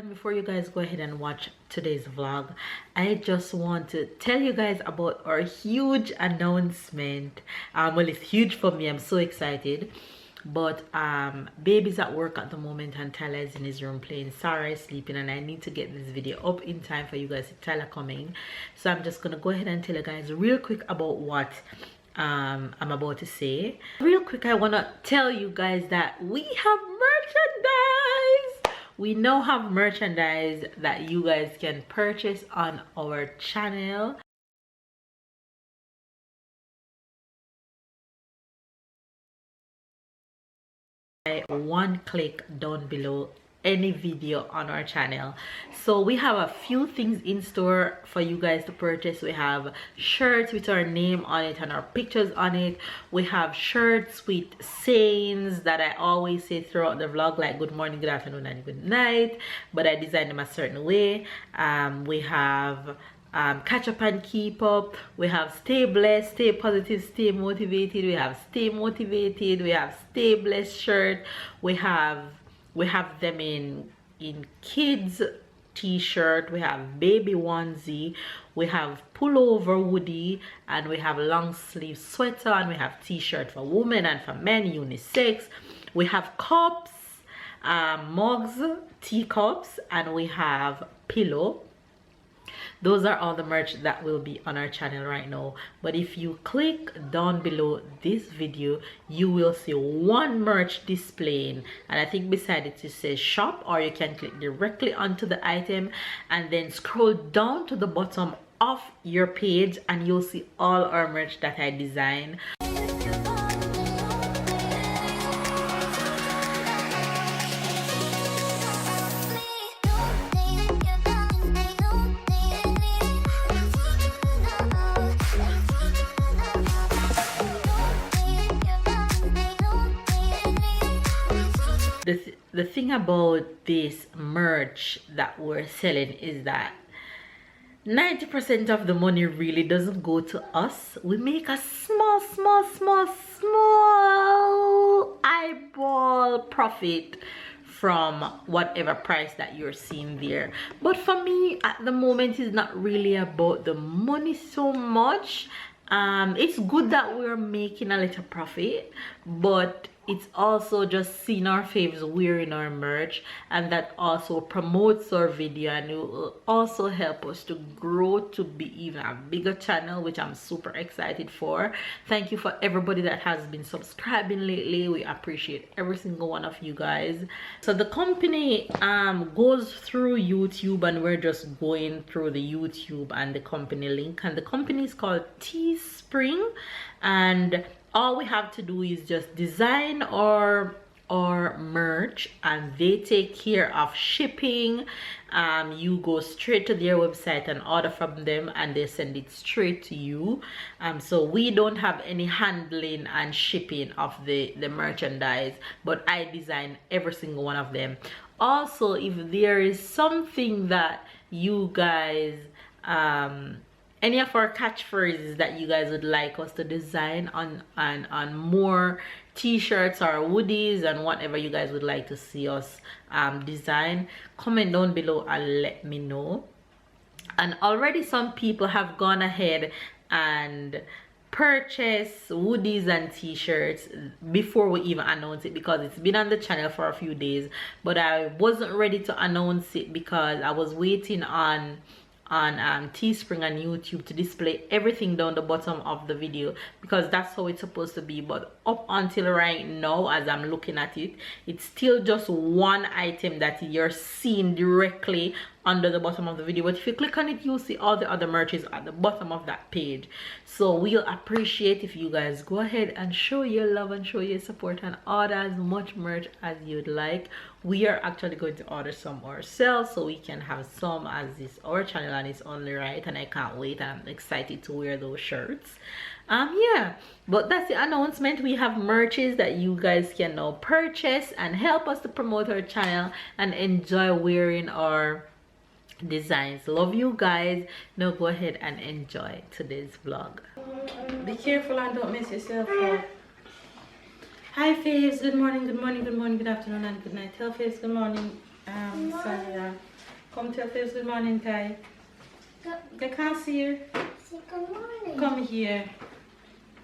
Before you guys go ahead and watch today's vlog, I just want to tell you guys about our huge announcement. Well, it's huge for me. I'm so excited. But baby's at work at the moment and Tyler is in his room playing. Sarah is sleeping and I need to get this video up in time for you guys. Tyler coming, so I'm just gonna go ahead and tell you guys real quick about what I'm about to say. Real quick, I want to tell you guys that we have merchandise. We now have merchandise that you guys can purchase on our channel. One click down below any video on our channel. So we have a few things in store for you guys to purchase. We have shirts with our name on it and our pictures on it. We have shirts with sayings that I always say throughout the vlog, like good morning, good afternoon, and good night, but I designed them a certain way. We have catch up and keep up. We have stay blessed, stay positive, stay motivated. We have stay motivated. We have stay blessed shirt. We have them in kids t-shirt. We have baby onesie. We have pullover hoodie, and we have long sleeve sweater, and we have t-shirt for women and for men, unisex. We have cups, mugs, teacups, and we have pillow. Those are all the merch that will be on our channel right now. But if you click down below this video, you will see one merch displaying, and I think beside it says shop, or you can click directly onto the item and then scroll down to the bottom of your page and you'll see all our merch that I designed. The thing about this merch that we're selling is that 90% of the money really doesn't go to us. We make a small eyeball profit from whatever price that you're seeing there. But for me at the moment, it's not really about the money so much. It's good that we're making a little profit, but it's also just seeing our faves wearing our merch, and that also promotes our video, and it will also help us to grow to be even a bigger channel, which I'm super excited for. Thank you for everybody that has been subscribing lately. We appreciate every single one of you guys. So the company goes through YouTube, and we're just going through the YouTube and the company link, and the company is called Teespring, and all we have to do is just design our merch and they take care of shipping. You go straight to their website and order from them, and they send it straight to you. So we don't have any handling and shipping of the merchandise, but I design every single one of them. Also, if there is something that you guys any of our catchphrases that you guys would like us to design on more t-shirts or hoodies and whatever you guys would like to see us design, comment down below and let me know. And already some people have gone ahead and purchase hoodies and t-shirts before we even announce it, because it's been on the channel for a few days, but I wasn't ready to announce it because I was waiting on Teespring and YouTube to display everything down the bottom of the video, because that's how it's supposed to be. But up until right now, as I'm looking at it, it's still just one item that you're seeing directly under the bottom of the video. But if you click on it, you'll see all the other merches at the bottom of that page. So we'll appreciate if you guys go ahead and show your love and show your support and order as much merch as you'd like. We are actually going to order some ourselves so we can have some, as this our channel and it's only right, and I can't wait. I'm excited to wear those shirts. Yeah, but that's the announcement. We have merches that you guys can now purchase and help us to promote our channel and enjoy wearing our designs. Love you guys. Now go ahead and enjoy today's vlog. Be careful and don't mess yourself up. Hi faves, good morning, good morning, good morning, good afternoon and good night. Tell faves good morning, Sandra. Come tell face good morning, Ty. They can't see you. Say good morning. Come here.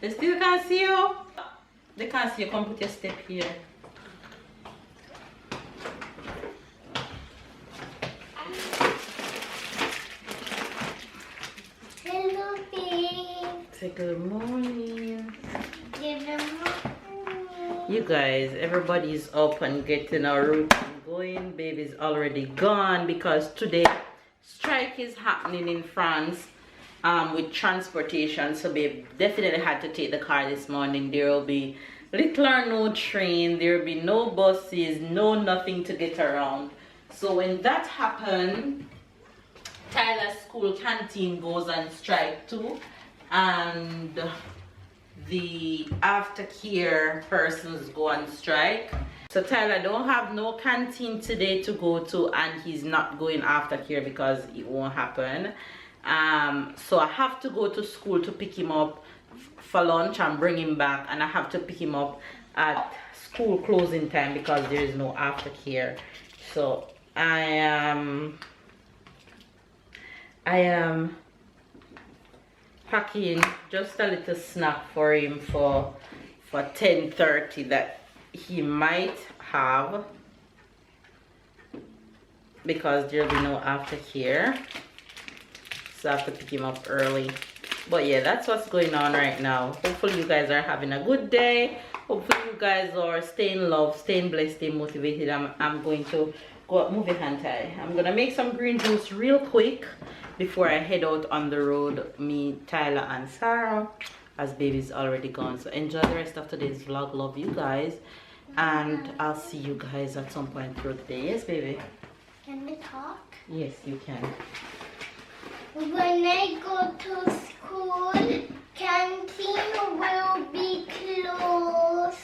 They still can't see you. They can't see you. Come put your step here. Hello, babe. Say good morning. Good morning. You guys, everybody's up and getting our routine going. Baby's already gone because today strike is happening in France with transportation. So babe definitely had to take the car this morning. There will be little or no train. There will be no buses, no nothing to get around. So when that happened, Tyler's school canteen goes on strike too, and the aftercare persons go on strike. So Tyler don't have no canteen today to go to, and he's not going aftercare because it won't happen. So I have to go to school to pick him up for lunch and bring him back, and I have to pick him up at school closing time because there is no aftercare. So I am packing just a little snack for him for 10:30 that he might have, because there'll be no aftercare. So I have to pick him up early. But yeah, that's what's going on right now. Hopefully you guys are having a good day. Hopefully you guys are staying loved, staying blessed, staying motivated. I'm going to go up, move your hand tie. I'm gonna make some green juice real quick before I head out on the road, me, Tyler, and Sarah, as baby's already gone. So enjoy the rest of today's vlog. Love you guys, and I'll see you guys at some point through the day. Yes, baby? Can we talk? Yes, you can. When I go to school, canteen will be closed.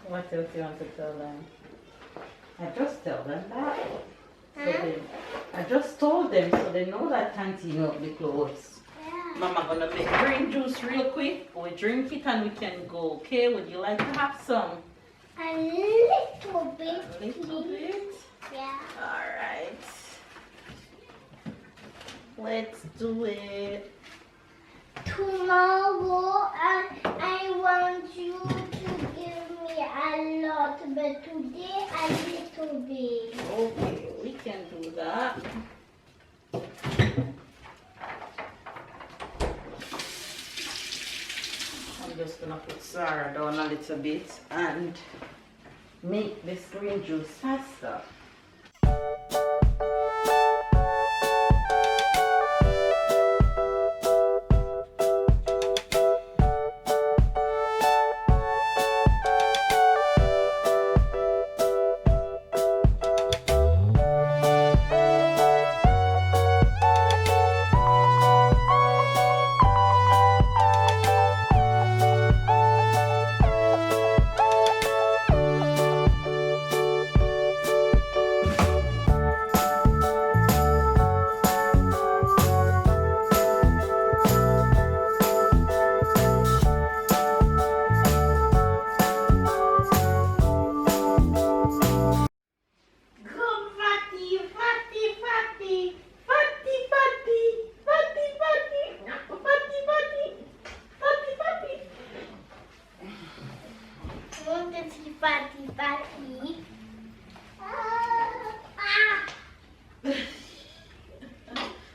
What else do you want to tell them? I just tell them that. So I just told them so they know that canteen will be closed. Yeah. Mama gonna make green juice real quick. We drink it and we can go. Okay? Would you like to have some? A little bit. A little bit? Yeah. Alright. Let's do it. Tomorrow, I want you to give me a lot, but today a little bit. Okay, we can do that. I'm just gonna put Sarah down a little bit and make this green juice faster.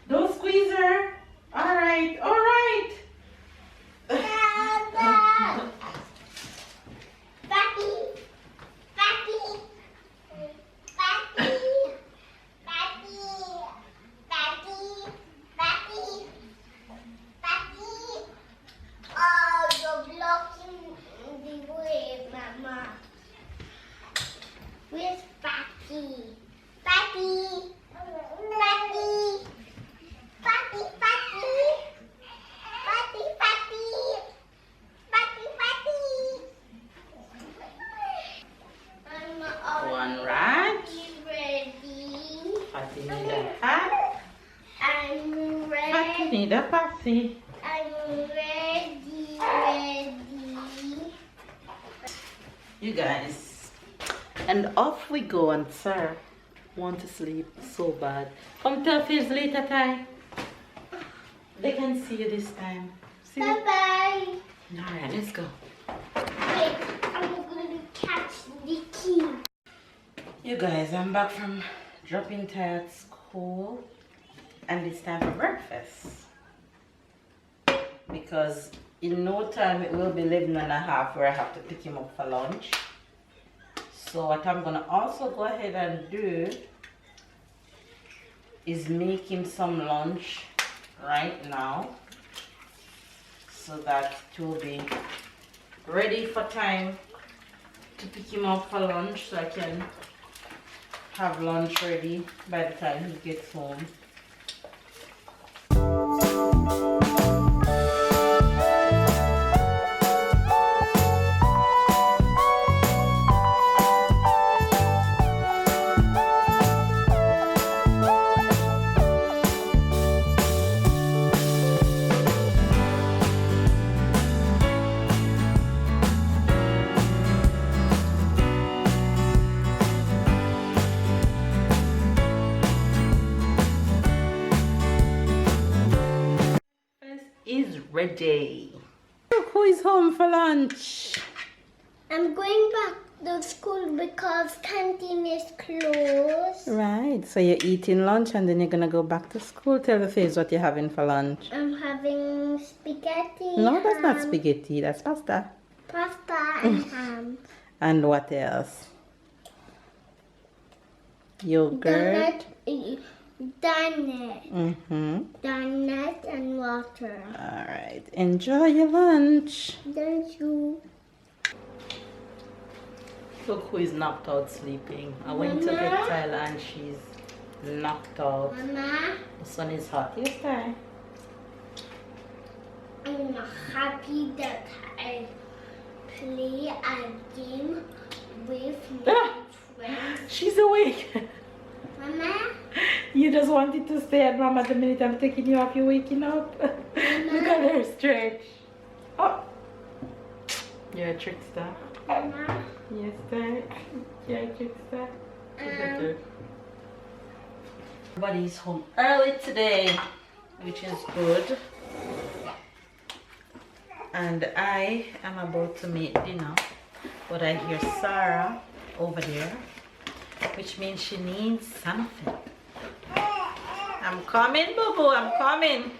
Don't squeeze her. All right, all right. Where's Patty? Patty! Patty! Patty! Patty! Patty! Patty! Patty! Patty! One right. Ready? Patty need a hat. I'm Patty ready. need a patty. I'm ready. You guys. And off we go, and Sarah want to sleep so bad. Come tell Fizz later, Ty. They can see you this time. See you? Bye-bye. Alright, let's go. Wait, I'm going to catch the key. You guys, I'm back from dropping Ty at school. And it's time for breakfast. Because in no time it will be 11:30 where I have to pick him up for lunch. So what I'm gonna also go ahead and do is make him some lunch right now so that it will be ready for time to pick him up for lunch, so I can have lunch ready by the time he gets home. Is ready. Look who is home for lunch. I'm going back to school because canteen is closed. Right, so you're eating lunch and then you're gonna go back to school. Tell the face what you're having for lunch. I'm having spaghetti. No, that's not ham, spaghetti, that's pasta. Pasta and ham. And what else? Yogurt. Donut. Mm-hmm. Donut and water. Alright, enjoy your lunch. Thank you. Look who is knocked out sleeping. I went to get Tyler and she's knocked out. Mama, The sun is hot. Yes, Ty. I'm happy that I play a game with my friends. She's awake. Mama, You just wanted to stay at Mama the minute I'm taking you off, you're waking up. Look at her stretch. Oh, you're a trickster. Mama. Yes, Ty. You're a trickster. Everybody's home early today, which is good. And I am about to make dinner, but I hear Sarah over there, which means she needs something. I'm coming, boo-boo, I'm coming.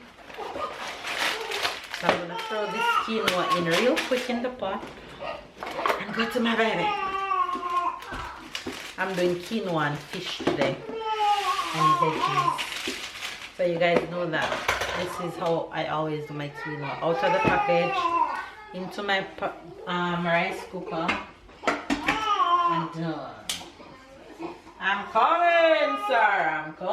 So I'm gonna throw this quinoa in real quick in the pot and go to my baby. I'm doing quinoa and fish today and veggies. So you guys know that this is how I always do my quinoa. Out of the package, into my rice cooker, and done. I'm coming, sir. I'm coming.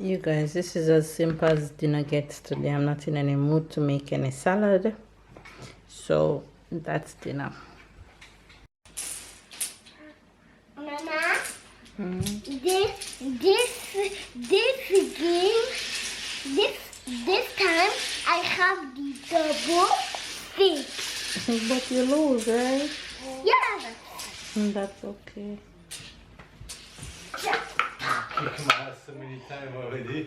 You guys, this is as simple as dinner gets today. I'm not in any mood to make any salad, so that's dinner. Mama, this game, this time I have the double six. But you lose, right? Yeah. That's okay. Kick my ass so many times already.